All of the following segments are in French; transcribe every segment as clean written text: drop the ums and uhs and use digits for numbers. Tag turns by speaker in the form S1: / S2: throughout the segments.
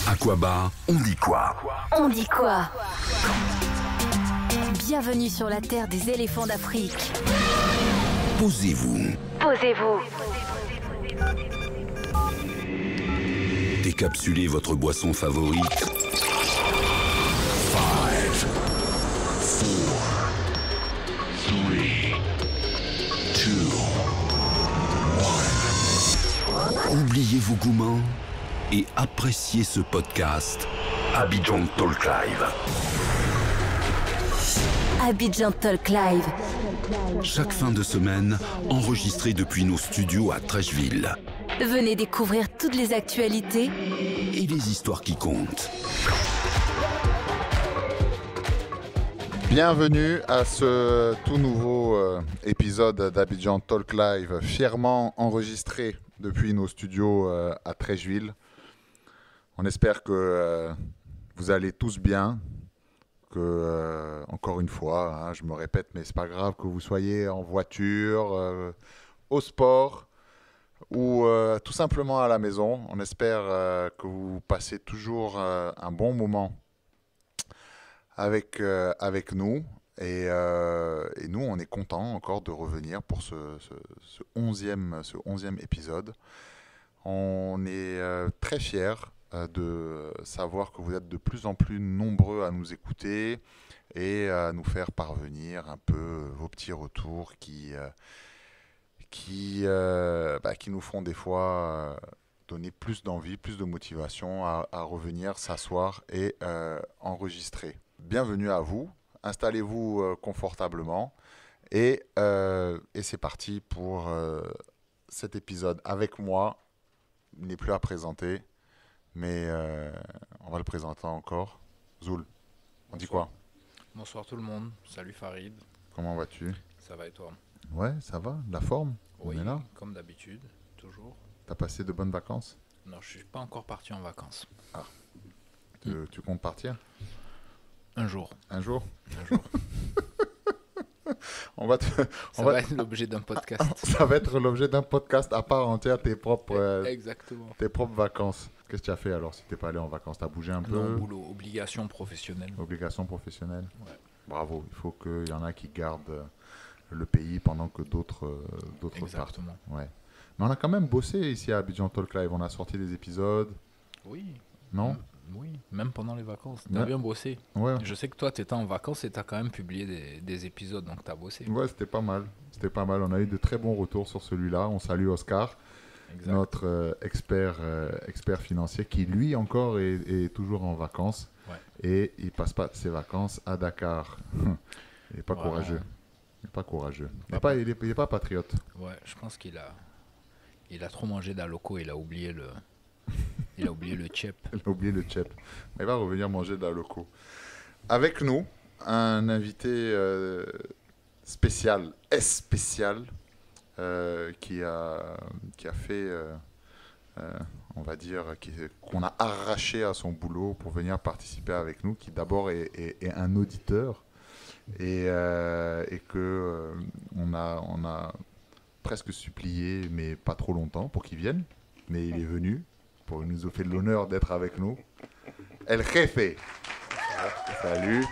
S1: Aquabar, on dit quoi?
S2: On dit quoi? Bienvenue sur la terre des éléphants d'Afrique.
S1: Posez-vous.
S2: Posez-vous.
S1: Décapsulez votre boisson favorite. 5, 4, 3, 2, 1. Oubliez vos gourmands et appréciez ce podcast. Abidjan Talk Live.
S2: Abidjan Talk Live.
S1: Chaque fin de semaine, enregistré depuis nos studios à Trècheville.
S2: Venez découvrir toutes les actualités
S1: Et les histoires qui comptent.
S3: Bienvenue à ce tout nouveau épisode d'Abidjan Talk Live, fièrement enregistré depuis nos studios à Trècheville. On espère que vous allez tous bien, que, encore une fois, hein, je me répète, mais c'est pas grave que vous soyez en voiture, au sport ou tout simplement à la maison. On espère que vous passez toujours un bon moment avec nous. Et nous, on est contents encore de revenir pour ce 11e épisode. On est très fiers de savoir que vous êtes de plus en plus nombreux à nous écouter et à nous faire parvenir un peu vos petits retours qui nous font des fois donner plus d'envie, plus de motivation à revenir s'asseoir et enregistrer. Bienvenue à vous, installez-vous confortablement et c'est parti pour cet épisode avec moi. Il n'est plus à présenter, mais on va le présenter encore. Zoul, on dit quoi?
S4: Bonsoir tout le monde, salut Farid.
S3: Comment vas-tu?
S4: Ça va et toi?
S3: Ouais, ça va, la forme,
S4: Oui,
S3: on est là.
S4: comme d'habitude, toujours.
S3: T'as passé de bonnes vacances?
S4: Non, je suis pas encore parti en vacances.
S3: Tu comptes partir?
S4: Un jour.
S3: Un jour?
S4: Un jour. Ça va être l'objet d'un podcast.
S3: Ça va être l'objet d'un podcast à part entière, tes propres
S4: Exactement.
S3: vacances. Qu'est-ce que tu as fait alors si t'es pas allé en vacances? T'as bougé un peu?
S4: Non, boulot, obligation professionnelle.
S3: Obligation professionnelle?
S4: Ouais.
S3: Bravo, il faut qu'il y en a qui gardent le pays pendant que d'autres partent.
S4: Exactement.
S3: Ouais. Mais on a quand même bossé ici à Abidjan Talk Live. On a sorti des épisodes,
S4: Oui.
S3: non?
S4: Oui, même pendant les vacances. T'as
S3: Ouais.
S4: bien bossé.
S3: Ouais.
S4: Je sais que toi, t'étais en vacances et t'as quand même publié des épisodes, donc t'as bossé.
S3: Ouais, c'était pas mal. C'était pas mal. On a eu de très bons retours sur celui-là. On salue Oscar,
S4: Exact.
S3: notre expert financier, qui lui encore est toujours en vacances.
S4: Ouais.
S3: Et il passe pas ses vacances à Dakar. Il n'est pas
S4: Voilà.
S3: courageux. Il n'est pas courageux.
S4: Pas
S3: Il est pas patriote.
S4: Ouais, je pense qu'il a trop mangé d'aloco, il a oublié le chep.
S3: Il a oublié le chep. Il va revenir manger de la loco. Avec nous, un invité spécial, qui a fait, on va dire, qu'on a arraché à son boulot pour venir participer avec nous, qui d'abord est un auditeur et que on a presque supplié, mais pas trop longtemps, pour qu'il vienne. Mais il est venu. Il nous a fait l'honneur d'être avec nous. El Jefe. Salut.
S5: Salut,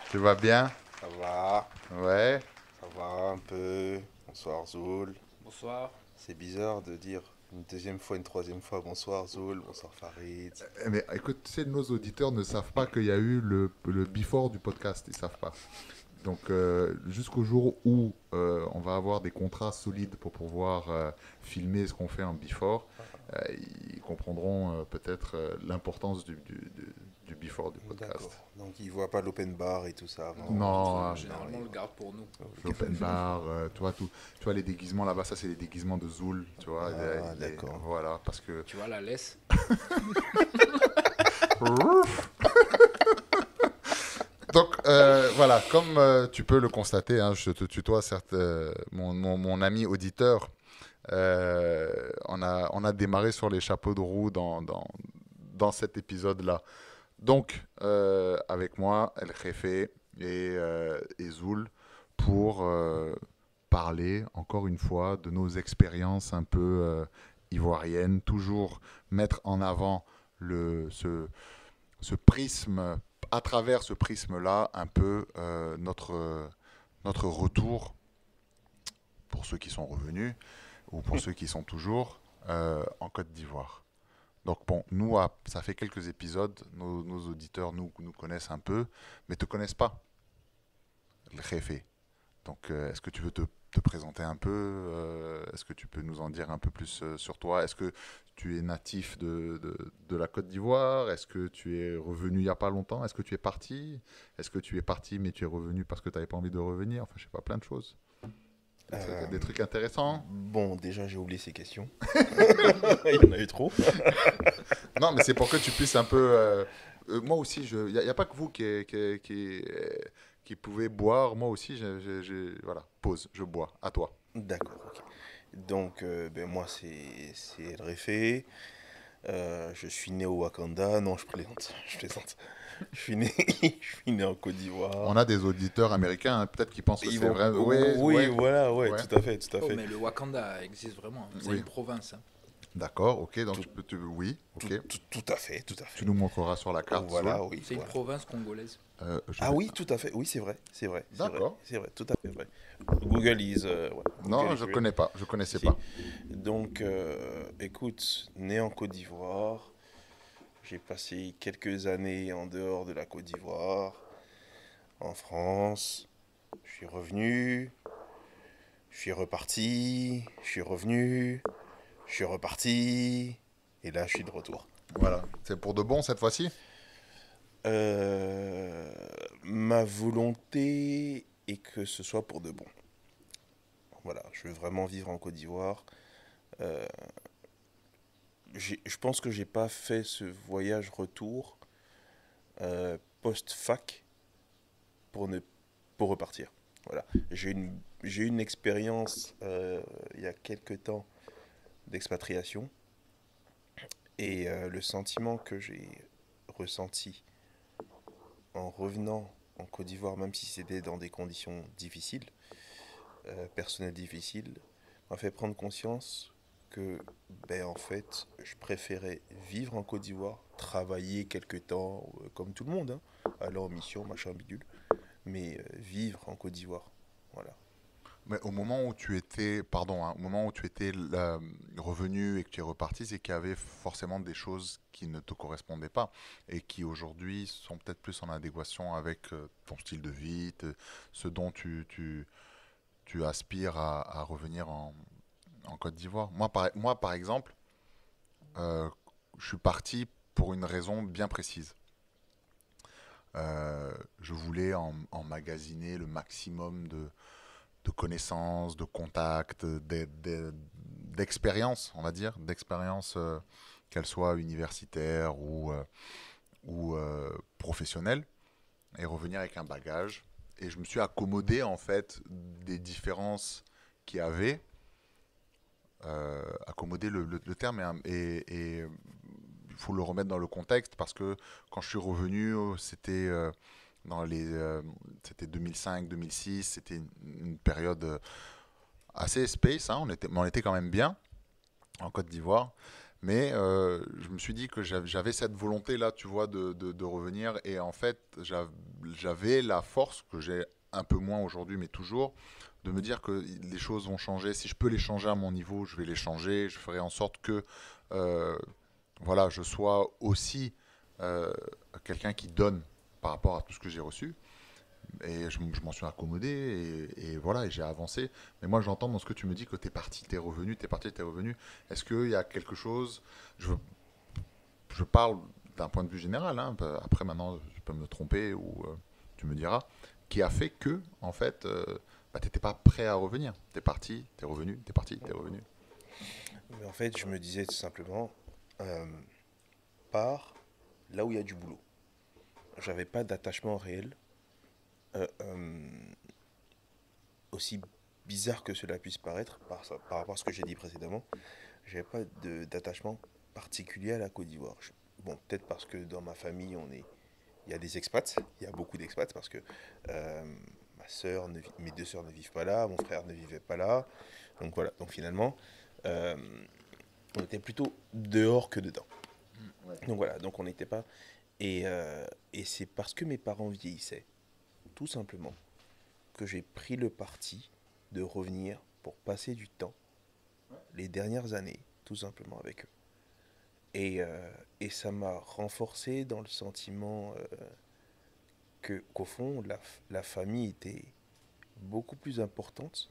S3: Tu vas bien?
S5: ça va?
S3: Ouais.
S5: Ça va un peu. Bonsoir Zoul.
S4: Bonsoir.
S5: C'est bizarre de dire une deuxième fois, une troisième fois bonsoir Zoul, bonsoir Farid.
S3: Mais écoute, tu sais, nos auditeurs ne savent pas qu'il y a eu le before du podcast. Ils ne savent pas. Donc, jusqu'au jour où on va avoir des contrats solides pour pouvoir filmer ce qu'on fait en before, ils comprendront peut-être l'importance du before du podcast.
S5: D'accord. Donc ils voient pas l'open bar et tout ça avant.
S3: Non,
S4: Généralement, on le garde pour nous.
S3: l'open bar, tu vois les déguisements là-bas, ça c'est les déguisements de Zoul, tu vois.
S5: Ah, d'accord.
S3: Voilà, parce que...
S4: Tu vois la laisse?
S3: Donc voilà, comme tu peux le constater, hein, je te tutoie certes, mon ami auditeur, on a démarré sur les chapeaux de roue dans cet épisode-là. Donc, avec moi, El Jefe et Zoul, pour parler encore une fois de nos expériences un peu ivoiriennes, toujours mettre en avant ce prisme, à travers ce prisme-là, un peu notre retour pour ceux qui sont revenus ou pour ceux qui sont toujours en Côte d'Ivoire. Donc bon, nous, ça fait quelques épisodes, nos auditeurs nous connaissent un peu, mais ne te connaissent pas, le Réfé. Donc est-ce que tu veux te présenter un peu est-ce que tu peux nous en dire un peu plus sur toi? Est-ce que tu es natif de la Côte d'Ivoire? Est-ce que tu es revenu il n'y a pas longtemps? Est-ce que tu es parti? Est-ce que tu es parti mais tu es revenu parce que tu n'avais pas envie de revenir? Enfin, je sais pas, plein de choses. Des trucs intéressants.
S5: Bon, déjà, j'ai oublié ces questions. Il y en a eu trop.
S3: Non, mais c'est pour que tu puisses un peu... moi aussi, il n'y a pas que vous qui pouvez boire. Moi aussi, voilà, pause, je bois. À toi.
S5: D'accord, ok. Donc, moi, c'est El Réfé. Je suis né au Wakanda. Non, je plaisante. Je suis né en Côte d'Ivoire.
S3: On a des auditeurs américains, hein, peut-être qui pensent que c'est vrai.
S5: Oui, voilà,
S3: ouais.
S5: tout à fait.
S4: Oh, mais le Wakanda existe vraiment. C'est
S3: Oui.
S4: une province. Hein.
S3: D'accord, ok, donc oui, ok.
S5: Tout à fait.
S3: Tu nous montreras sur la carte.
S5: Voilà,
S3: Zoul.
S5: oui.
S4: C'est une province congolaise.
S5: Oui, tout à fait. Oui, c'est vrai.
S3: D'accord.
S5: C'est vrai, tout à fait vrai. Google is...
S3: Non,
S5: Google
S3: je
S5: is
S3: connais pas, je connaissais
S5: Si.
S3: pas.
S5: Donc, écoute, né en Côte d'Ivoire, j'ai passé quelques années en dehors de la Côte d'Ivoire, en France. Je suis revenu, je suis reparti, je suis revenu, je suis reparti, et là, je suis de retour.
S3: Voilà, c'est pour de bon cette fois-ci?
S5: Ma volonté est que ce soit pour de bon. Voilà, je veux vraiment vivre en Côte d'Ivoire. Je pense que j'ai pas fait ce voyage retour post-fac pour repartir. Voilà. J'ai eu une expérience il y a quelques temps d'expatriation et le sentiment que j'ai ressenti en revenant en Côte d'Ivoire, même si c'était dans des conditions difficiles, personnelles difficiles, m'a fait prendre conscience que, en fait, je préférais vivre en Côte d'Ivoire, travailler quelque temps, comme tout le monde, hein, aller en mission, machin, bidule, mais vivre en Côte d'Ivoire, voilà.
S3: Mais au moment où tu étais, pardon, hein, au moment où tu étais revenu et que tu es reparti, c'est qu'il y avait forcément des choses qui ne te correspondaient pas et qui aujourd'hui sont peut-être plus en adéquation avec ton style de vie, ce dont tu aspires à revenir en Côte d'Ivoire. Moi, par exemple, je suis parti pour une raison bien précise. Je voulais emmagasiner le maximum de connaissances, de contacts, d'expériences, on va dire, d'expériences, qu'elles soient universitaires ou professionnelles, et revenir avec un bagage. Et je me suis accommodé, en fait, des différences qu'il y avait. Accommoder le terme, et il faut le remettre dans le contexte, parce que quand je suis revenu, c'était... c'était 2005-2006, c'était une période assez space, hein, on était quand même bien en Côte d'Ivoire, mais je me suis dit que j'avais cette volonté-là, tu vois, de revenir, et en fait, j'avais la force, que j'ai un peu moins aujourd'hui, mais toujours, de me dire que les choses vont changer. Si je peux les changer à mon niveau, je vais les changer, je ferai en sorte que voilà, je sois aussi quelqu'un qui donne par rapport à tout ce que j'ai reçu, et je m'en suis accommodé, et voilà, et j'ai avancé. Mais moi, j'entends dans ce que tu me dis que t'es parti, t'es revenu, t'es parti, t'es revenu. Est-ce qu'il y a quelque chose, je parle d'un point de vue général, hein, après maintenant je peux me tromper, ou tu me diras, qui a fait que, en fait, t'étais pas prêt à revenir, t'es parti, t'es revenu, t'es parti, t'es revenu.
S5: Mais en fait, je me disais tout simplement, pars là où il y a du boulot. J'avais pas d'attachement réel. Aussi bizarre que cela puisse paraître, par rapport à ce que j'ai dit précédemment, j'avais pas d'attachement particulier à la Côte d'Ivoire. Bon, peut-être parce que dans ma famille, il y a des expats, il y a beaucoup d'expats, parce que mes deux sœurs ne vivent pas là, mon frère ne vivait pas là. Donc voilà, donc finalement, on était plutôt dehors que dedans. Donc voilà, donc on n'était pas... Et c'est parce que mes parents vieillissaient, tout simplement, que j'ai pris le parti de revenir pour passer du temps, les dernières années, tout simplement avec eux. Et ça m'a renforcé dans le sentiment qu'au fond, la famille était beaucoup plus importante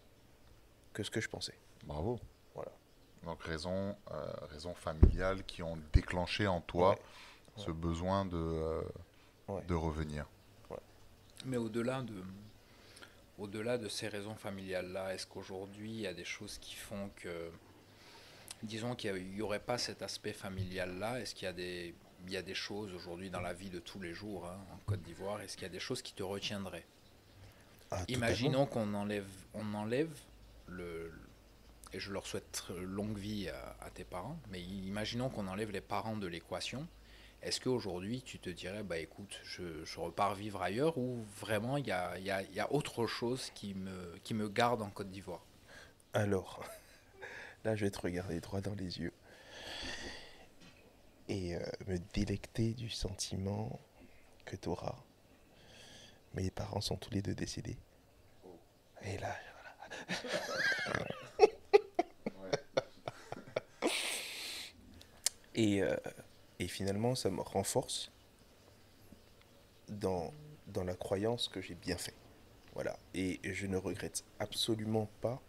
S5: que ce que je pensais.
S3: Bravo.
S5: Voilà.
S3: Donc raison familiale qui ont déclenché en toi
S5: Ouais.
S3: ce besoin
S5: Ouais.
S3: de revenir.
S4: Mais au-delà de ces raisons familiales-là, est-ce qu'aujourd'hui, il y a des choses qui font que, disons qu'il n'y aurait pas cet aspect familial-là, est-ce qu'il y a des choses aujourd'hui dans la vie de tous les jours, hein, en Côte d'Ivoire, est-ce qu'il y a des choses qui te retiendraient?
S5: Ah,
S4: Imaginons qu'on enlève et je leur souhaite longue vie à tes parents, mais imaginons qu'on enlève les parents de l'équation. Est-ce qu'aujourd'hui, tu te dirais, bah écoute, je repars vivre ailleurs, ou vraiment il y a autre chose qui me garde en Côte d'Ivoire?
S5: Alors, là, je vais te regarder droit dans les yeux et me délecter du sentiment que tu auras. Mes parents sont tous les deux décédés. Et là, voilà. Et finalement, ça me renforce dans la croyance que j'ai bien fait. Voilà. Et je ne regrette absolument pas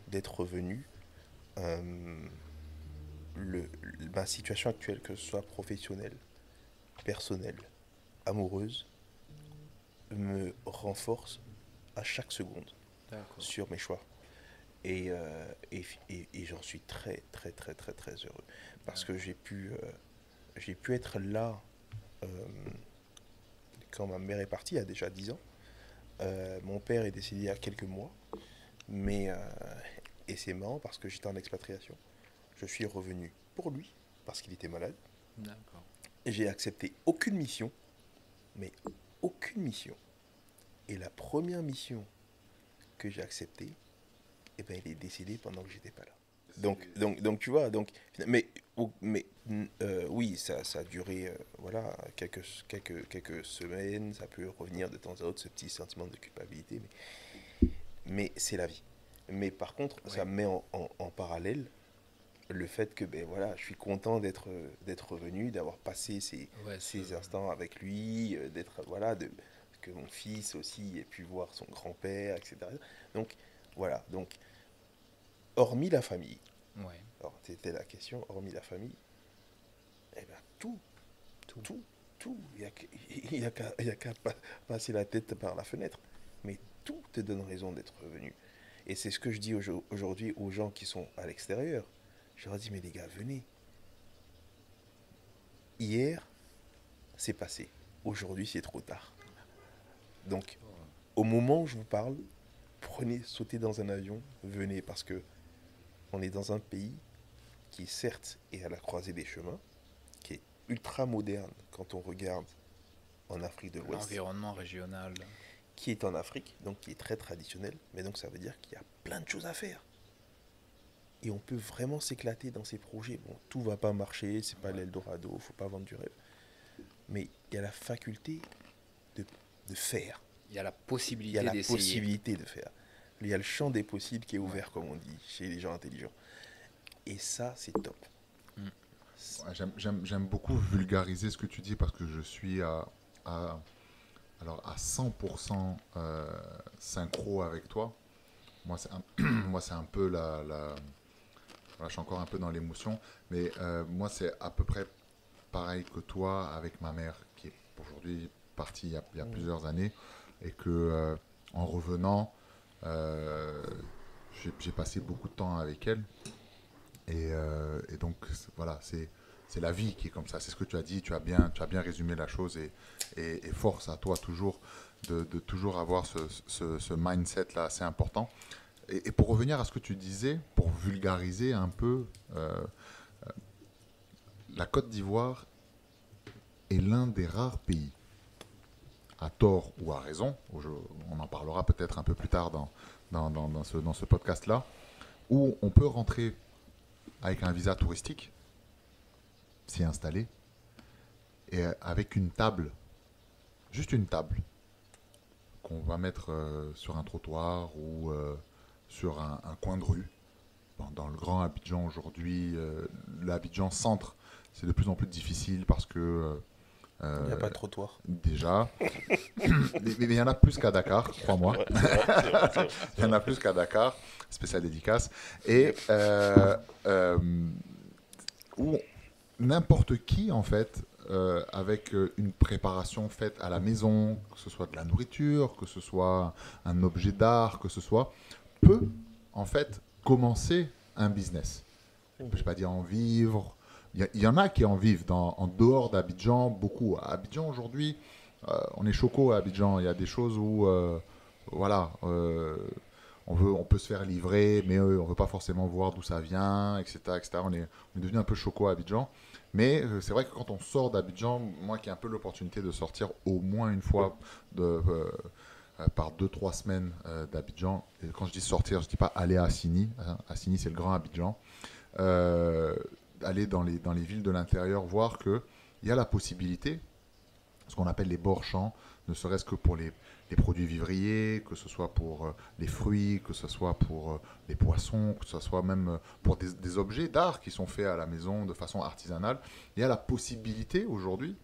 S5: d'être revenu. Ma situation actuelle, que ce soit professionnelle, personnelle, amoureuse, me renforce à chaque seconde sur mes choix. Et j'en suis très, très, très, très, très heureux. Parce que j'ai pu être là quand ma mère est partie, il y a déjà 10 ans. Mon père est décédé il y a quelques mois. Et c'est marrant parce que j'étais en expatriation. Je suis revenu pour lui, parce qu'il était malade.
S4: D'accord.
S5: Et j'ai accepté aucune mission, mais aucune mission. Et la première mission que j'ai acceptée, eh ben, il est décédé pendant que j'étais pas là. Donc tu vois, oui, ça a duré voilà, quelques semaines, ça peut revenir de temps à autre, ce petit sentiment de culpabilité, mais c'est la vie. Mais par contre, ça met en parallèle le fait que ben, voilà, je suis content d'être revenu, d'avoir passé ces instants avec lui, que mon fils aussi ait pu voir son grand-père, etc. Donc voilà, hormis la famille.
S4: Ouais.
S5: Alors, c'était la question, hormis la famille, eh bien, tout. Il n'y a qu'à passer la tête par la fenêtre. Mais tout te donne raison d'être revenu. Et c'est ce que je dis aujourd'hui aux gens qui sont à l'extérieur. Je leur dis, mais les gars, venez. Hier, c'est passé. Aujourd'hui, c'est trop tard. Donc, au moment où je vous parle, sautez dans un avion, venez, parce que on est dans un pays qui, certes, est à la croisée des chemins, qui est ultra moderne quand on regarde en Afrique de l'Ouest.
S4: L'environnement régional.
S5: Qui est en Afrique, donc qui est très traditionnel, mais donc ça veut dire qu'il y a plein de choses à faire. Et on peut vraiment s'éclater dans ces projets. Bon, tout va pas marcher, c'est pas l'Eldorado, il faut pas vendre du rêve. Mais il y a la faculté de faire.
S4: Il y a la possibilité
S5: Il y a la
S4: d'essayer.
S5: possibilité de faire. Il y a le champ des possibles qui est ouvert, comme on dit, chez les gens intelligents. Et ça, c'est top.
S3: Ouais, j'aime beaucoup vulgariser ce que tu dis parce que je suis à 100% synchro avec toi. Moi, c'est un peu voilà, je suis encore un peu dans l'émotion, mais moi, c'est à peu près pareil que toi avec ma mère qui est aujourd'hui partie il y a plusieurs années et que en revenant, j'ai passé beaucoup de temps avec elle et donc voilà, c'est la vie qui est comme ça. C'est ce que tu as dit, tu as bien résumé la chose et force à toi toujours de toujours avoir ce mindset là assez important. Et pour revenir à ce que tu disais, pour vulgariser un peu, la Côte d'Ivoire est l'un des rares pays, à tort ou à raison, on en parlera peut-être un peu plus tard dans ce podcast-là, où on peut rentrer avec un visa touristique, s'y installer, et avec une table, juste une table, qu'on va mettre sur un trottoir ou sur un coin de rue. Bon, dans le grand Abidjan aujourd'hui, l'Abidjan centre, c'est de plus en plus difficile parce que
S5: Il n'y a pas de trottoir.
S3: déjà, mais il y en a plus qu'à Dakar, crois-moi.
S5: Ouais, c'est vrai.
S3: Il y en a plus qu'à Dakar, spécial dédicace. Et où n'importe qui, en fait, avec une préparation faite à la maison, que ce soit de la nourriture, que ce soit un objet d'art, que ce soit, peut, en fait, commencer un business. Je ne vais pas dire en vivre. Il y en a qui en vivent en dehors d'Abidjan, beaucoup. À Abidjan, aujourd'hui, on est choco à Abidjan. Il y a des choses où, voilà, on peut se faire livrer, mais on ne veut pas forcément voir d'où ça vient, etc. etc. On est devenu un peu choco à Abidjan. Mais c'est vrai que quand on sort d'Abidjan, moi qui ai un peu l'opportunité de sortir au moins une fois par 2-3 semaines d'Abidjan, et quand je dis sortir, je ne dis pas aller à Assini. Assini, c'est le grand Abidjan. Aller dans les villes de l'intérieur, voir qu'il y a la possibilité, ce qu'on appelle les bords-champs, ne serait-ce que pour les produits vivriers, que ce soit pour les fruits, que ce soit pour les poissons, que ce soit même pour des objets d'art qui sont faits à la maison de façon artisanale. Il y a la possibilité aujourd'hui,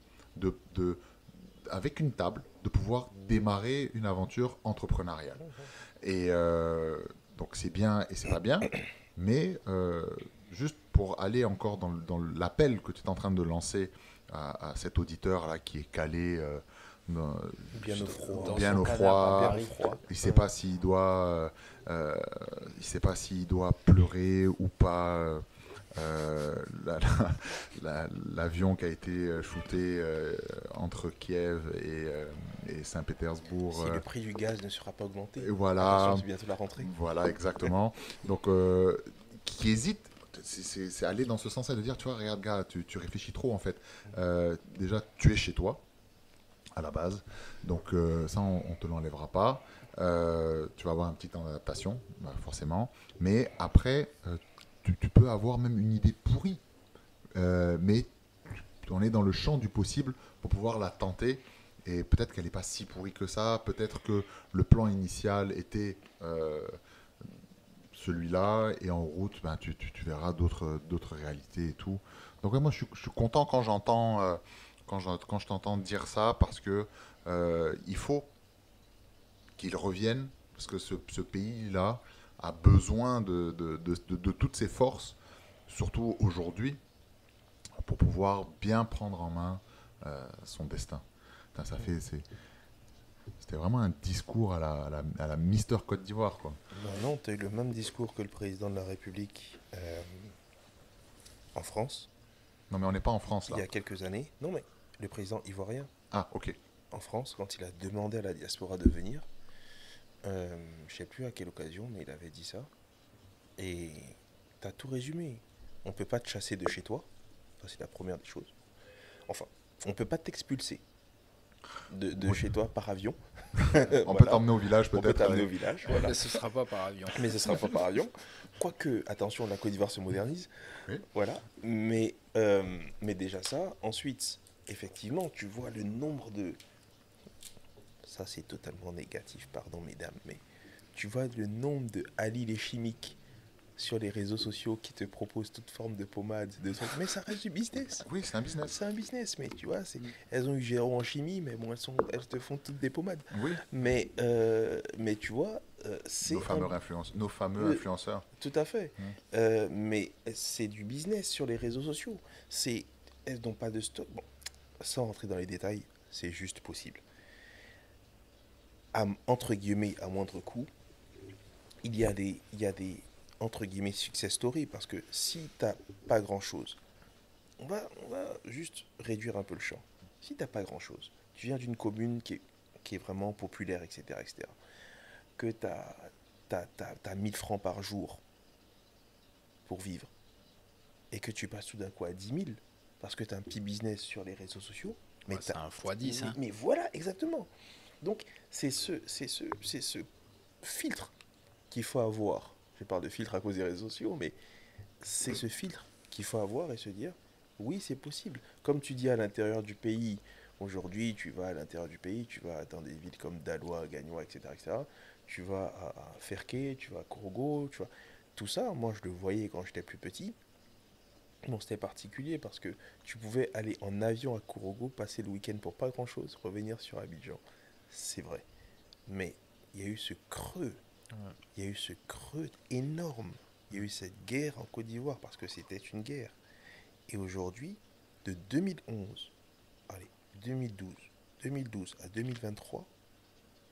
S3: avec une table, de pouvoir démarrer une aventure entrepreneuriale. Et donc c'est bien et c'est pas bien, mais juste pour aller encore dans l'appel que tu es en train de lancer à cet auditeur-là qui est calé
S5: Bien au froid.
S3: Bien au froid.
S5: Bien au froid.
S3: Il ne sait pas s'il doit, pleurer ou pas. L'avion qui a été shooté entre Kiev et Saint-Pétersbourg.
S5: Si le prix du gaz ne sera pas augmenté.
S3: Et voilà.
S5: Attention, c'est bientôt la rentrée.
S3: Voilà, exactement. Donc, qui hésite. C'est aller dans ce sens-là de dire, tu vois, regarde gars, tu réfléchis trop en fait. Déjà, tu es chez toi, à la base. Donc ça, on ne te l'enlèvera pas. Tu vas avoir un petit temps d'adaptation, forcément. Mais après, tu peux avoir même une idée pourrie. Mais on est dans le champ du possible pour pouvoir la tenter. Et peut-être qu'elle n'est pas si pourrie que ça. Peut-être que le plan initial était celui-là. Et en route, ben, tu verras d'autres réalités et tout. Donc moi, je suis content quand j'entends... Quand je t'entends dire ça, parce que il faut qu'ils reviennent, parce que ce pays-là a besoin de toutes ses forces, surtout aujourd'hui, pour pouvoir bien prendre en main son destin. Putain, c'était vraiment un discours à la Mister Côte d'Ivoire, quoi.
S5: Non, tu as eu le même discours que le président de la République en France.
S3: Non, mais on n'est pas en France, là.
S5: Il y a quelques années. Non, mais le président ivoirien.
S3: Ah, ok.
S5: En France, quand il a demandé à la diaspora de venir, je ne sais plus à quelle occasion, mais il avait dit ça. Et tu as tout résumé. On ne peut pas te chasser de chez toi. Ça, c'est la première des choses. Enfin, on ne peut pas t'expulser de chez toi par avion.
S3: On peut t'emmener au village, peut-être.
S5: On peut t'emmener au village, voilà.
S4: Mais ce ne sera pas par avion.
S5: Mais ce ne sera pas par avion. Quoique, attention, la Côte d'Ivoire se modernise.
S3: Oui.
S5: Voilà. Mais déjà ça. Ensuite, effectivement, tu vois le nombre de... Ça, c'est totalement négatif, pardon, mesdames. Mais tu vois le nombre de Ali les chimiques sur les réseaux sociaux qui te proposent toute forme de pommade, de trucs. Mais ça reste du business.
S3: Oui, c'est un business.
S5: C'est un business, mais tu vois, elles ont eu Géro en chimie, mais bon, elles te font toutes des pommades.
S3: Oui.
S5: Mais tu vois, c'est...
S3: Nos fameux influenceurs.
S5: Tout à fait. Mais c'est du business sur les réseaux sociaux. Elles n'ont pas de stock. Bon, sans rentrer dans les détails, c'est juste possible. Entre guillemets, à moindre coût, il y a des entre guillemets success story, parce que si tu n'as pas grand chose, on va juste réduire un peu le champ. Si tu n'as pas grand chose, tu viens d'une commune qui est vraiment populaire, etc., que tu as 1000 francs par jour pour vivre, et que tu passes tout d'un coup à 10 000 parce que tu as un petit business sur les réseaux sociaux, mais
S4: c'est un x10. Hein.
S5: Mais voilà, exactement. Donc c'est ce filtre qu'il faut avoir. Je parle de filtre à cause des réseaux sociaux, mais c'est ce filtre qu'il faut avoir et se dire, Oui, c'est possible. Comme tu dis, à l'intérieur du pays, aujourd'hui, tu vas à l'intérieur du pays, tu vas dans des villes comme Daloa, Gagnoa, etc. Tu vas à Ferké, tu vas à Kourougo, tu vois. Tout ça, moi, je le voyais quand j'étais plus petit. Bon, c'était particulier parce que tu pouvais aller en avion à Kourougo, passer le week-end pour pas grand-chose, revenir sur Abidjan. C'est vrai. Mais il y a eu ce creux. Il y a eu ce creux énorme. Il y a eu cette guerre en Côte d'Ivoire parce que c'était une guerre. Et aujourd'hui, de 2011, 2012 à 2023,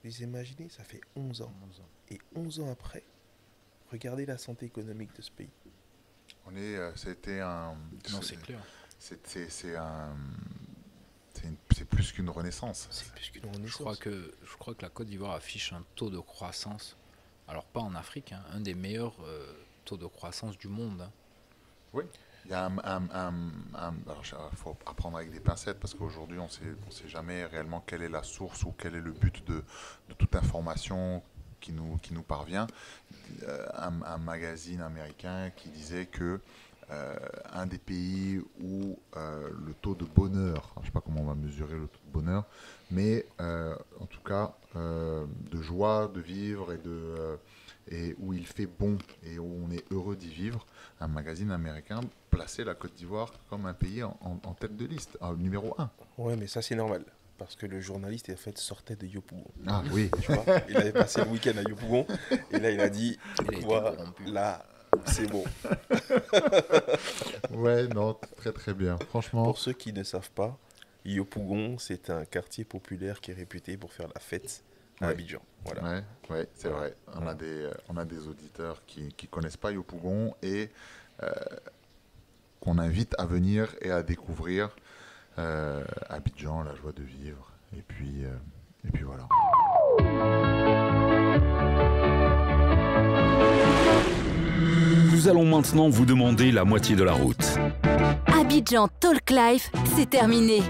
S5: vous imaginez, ça fait 11 ans. Et 11 ans après, regardez la santé économique de ce pays.
S3: C'était un...
S4: Non, c'est clair.
S3: C'est plus qu'une renaissance.
S5: C'est plus qu'une renaissance.
S4: Je crois que la Côte d'Ivoire affiche un taux de croissance, alors pas en Afrique, hein, un des meilleurs taux de croissance du monde. Hein.
S3: Oui. Il y a alors, il faut apprendre avec des pincettes parce qu'aujourd'hui, on ne sait jamais réellement quelle est la source ou quel est le but de toute information qui nous parvient. Un magazine américain qui disait que un des pays où le taux de bonheur, je ne sais pas comment on va mesurer le taux de bonheur, mais en tout cas de joie de vivre et où il fait bon et où on est heureux d'y vivre, un magazine américain plaçait la Côte d'Ivoire comme un pays en tête de liste, numéro 1.
S5: Ouais, mais ça c'est normal. Parce que le journaliste, en fait, sortait de Yopougon.
S3: Ah oui.
S5: Tu vois, il avait passé le week-end à Yopougon. Et là, il a dit, là, c'est bon.
S3: Ouais, non, très très bien. Franchement.
S5: Pour ceux qui ne savent pas, Yopougon, c'est un quartier populaire qui est réputé pour faire la fête à Abidjan. Voilà.
S3: Ouais, c'est vrai. On a des auditeurs qui ne connaissent pas Yopougon et qu'on invite à venir et à découvrir. Abidjan, la joie de vivre, et puis voilà.
S1: Nous allons maintenant vous demander la moitié de la route.
S2: Abidjan Talk Live, c'est terminé.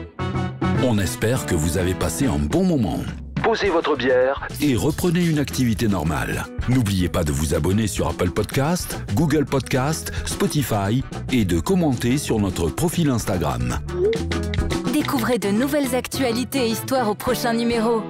S1: On espère que vous avez passé un bon moment. Posez votre bière et reprenez une activité normale. N'oubliez pas de vous abonner sur Apple Podcast, Google Podcast, Spotify et de commenter sur notre profil Instagram.
S2: Découvrez de nouvelles actualités et histoires au prochain numéro.